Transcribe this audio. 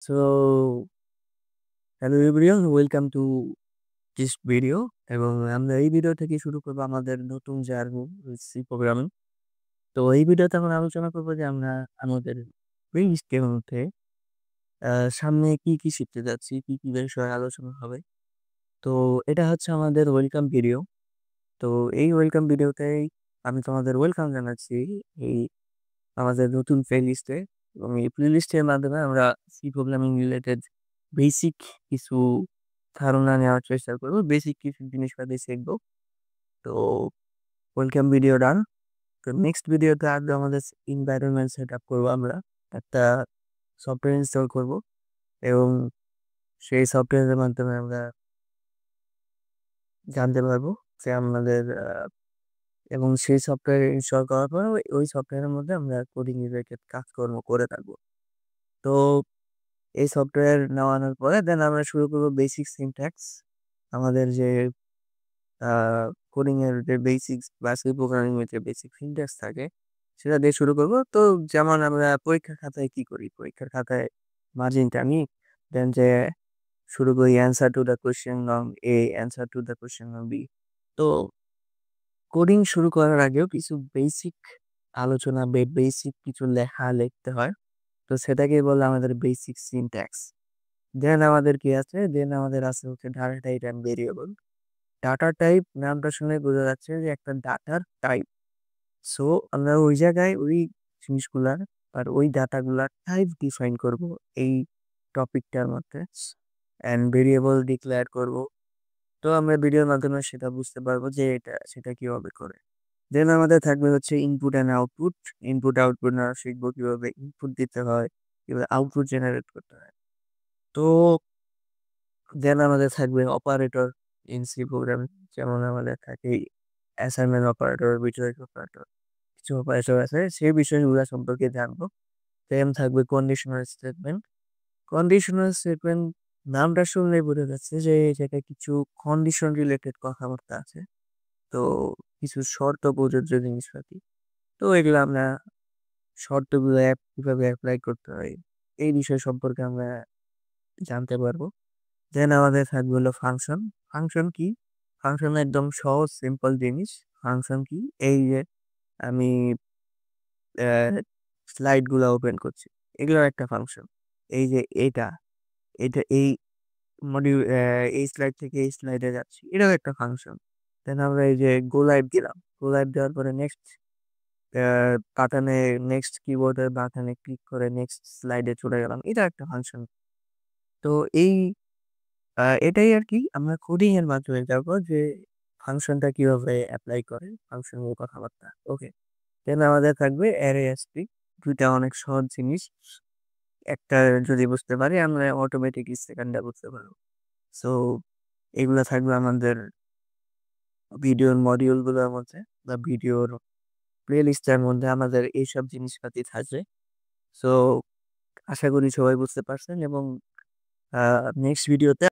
So, hello everyone, welcome to this video এবং আমরা এই ভিডিও থেকে শুরু করবো আমাদের নতুন জার্নি সি প্রোগ্রামিং। তো এই ভিডিওতে আমরা আলোচনা করবো যে আমরা আমাদের প্লেলিস্টের মধ্যে সামনে কি কি শিখতে যাচ্ছি, কি কি বিষয়ে আলোচনা হবে। তো এটা হচ্ছে আমাদের ওয়েলকাম ভিডিও। তো এই ওয়েলকাম ভিডিওতেই আমি তোমাদের ওয়েলকাম জানাচ্ছি এই আমাদের নতুন প্লেলিস্টে। এবং এই প্লেলিস্টের মাধ্যমে আমরা সি প্রোগ্রামিং রিলেটেড বেসিক কিছু ধারণা নেওয়ার চেষ্টা করবো, বেসিক কিছু জিনিসপাতি শিখবো। তো ওয়েলকাম ভিডিও ডান। তো নেক্সট ভিডিওতে আসবে আমাদের এনভায়রনমেন্ট সেট আপ করবো, আমরা একটা সফটওয়্যার ইনস্টল করব এবং সেই সফটওয়্যারের মাধ্যমে আমরা জানতে পারবো যে আমাদের এবং সেই সফটওয়্যার ইনস্টল করার পর ওই সফটওয়্যারের মধ্যে আমরা কোডিং রিলেটেড কাজকর্ম করে থাকবো। তো এই সফটওয়্যার নেওয়ানোর পরে দেন আমরা শুরু করবো বেসিক সিনট্যাক্স। আমাদের যে কোডিং এর যে বেসিক্স বা সি প্রোগ্রামিং এর যে বেসিক সিনট্যাক্স থাকে সেটা দিয়ে শুরু করব। তো যেমন আমরা পরীক্ষার খাতায় কি করি, পরীক্ষার খাতায় মার্জিন টানি, দেন যে শুরু করি অ্যান্সার টু দ্য কোয়েশ্চেন নং এ, অ্যান্সার টু দ্য কোয়েশ্চেন নং বি। তো কোডিং শুরু করার আগেও কিছু বেসিক আলোচনা, বেসিক কিছু লেখা লিখতে হয়। তো সেটাকে বলে আমাদের বেসিক সিনট্যাক্স। দেন আমাদের কি আছে, দেন আমাদের আছে হচ্ছে data type and variable. Data type নামটা শুনে বোঝা যাচ্ছে যে একটা ডাটার টাইপ। সো আমরা ওই জায়গায় ওই জিনিসগুলার আর ওই ডাটাগুলার টাইপ ডিফাইন করব এই টপিকটার মধ্যে, অ্যান্ড ভেরিয়েবল ডিক্লেয়ার করব। তো আমরা ভিডিওর মাধ্যমে সেটা বুঝতে পারবো যে সেটা কিভাবে করে। দেন আমাদের থাকবে হচ্ছে input and output. Input output না শিখবো কিভাবে ইনপুট দিতে হয়, কিভাবে আউটপুট জেনারেট করতে হয়। তো দেন আমাদের থাকবে অপারেটর ইন সি প্রোগ্রাম। যেমন আমাদের থাকে অ্যাসাইনমেন্ট অপারেটর, বিটরেট অপারেটর, কিছু অপারেটর আছে, সেই বিষয়গুলো সম্পর্কে জানবো। দেন থাকবে কন্ডিশনাল স্টেটমেন্ট। কন্ডিশনাল স্টেটমেন্ট নামটা শুনলেই বোঝা যাচ্ছে যে যেটা কিছু কন্ডিশন রিলেটেড কথাবার্তা আছে। তো কিছু শর্ত প্রযোজ্য জিনিসপাতি। তো এগুলো আমরা শর্তগুলো কিভাবে অ্যাপ্লাই করতে হয় এই বিষয় সম্পর্কে আমরা জানতে পারবো। দেন আমাদের থাকবে হলো ফাংশন। ফাংশন কি? ফাংশন একদম সহজ সিম্পল জিনিস। ফাংশন কি? এই যে আমি স্লাইড গুলা ওপেন করছি, এগুলো একটা ফাংশন। এই যে এটা এটা এই মডিউল, এই স্লাইড থেকে এই স্লাইডে যাচ্ছি, এটাও একটা ফাংশন। দেন আমরা এই যে গো লাইভ দিলাম, গো লাইভ দেওয়ার পরে নেক্সট বাটনে, নেক্সট কিবোর্ডের বাটনে ক্লিক করে নেক্সট স্লাইডে চলে গেলাম, এটা একটা ফাংশন। তো এই এটাই আর কি আমরা কোডিং এর মাধ্যমে যাবো যে ফাংশনটা কিভাবে অ্যাপ্লাই করে, ফাংশনের কথাবার্তা। ওকে, দেন আমাদের থাকবে অ্যারে এসপি। দুইটা অনেক সহজ জিনিস, একটা যদি বুঝতে পারি আমরা অটোমেটিক সেকেন্ডটা বুঝতে পারবো। সো এগুলো থাকবে আমাদের ভিডিওর মডিউল গুলোর মধ্যে বা ভিডিওর প্লে লিস্টের মধ্যে আমাদের এইসব জিনিসপাতি থাকবে। সো আশা করি সবাই বুঝতে পারছেন এবং নেক্সট ভিডিওতে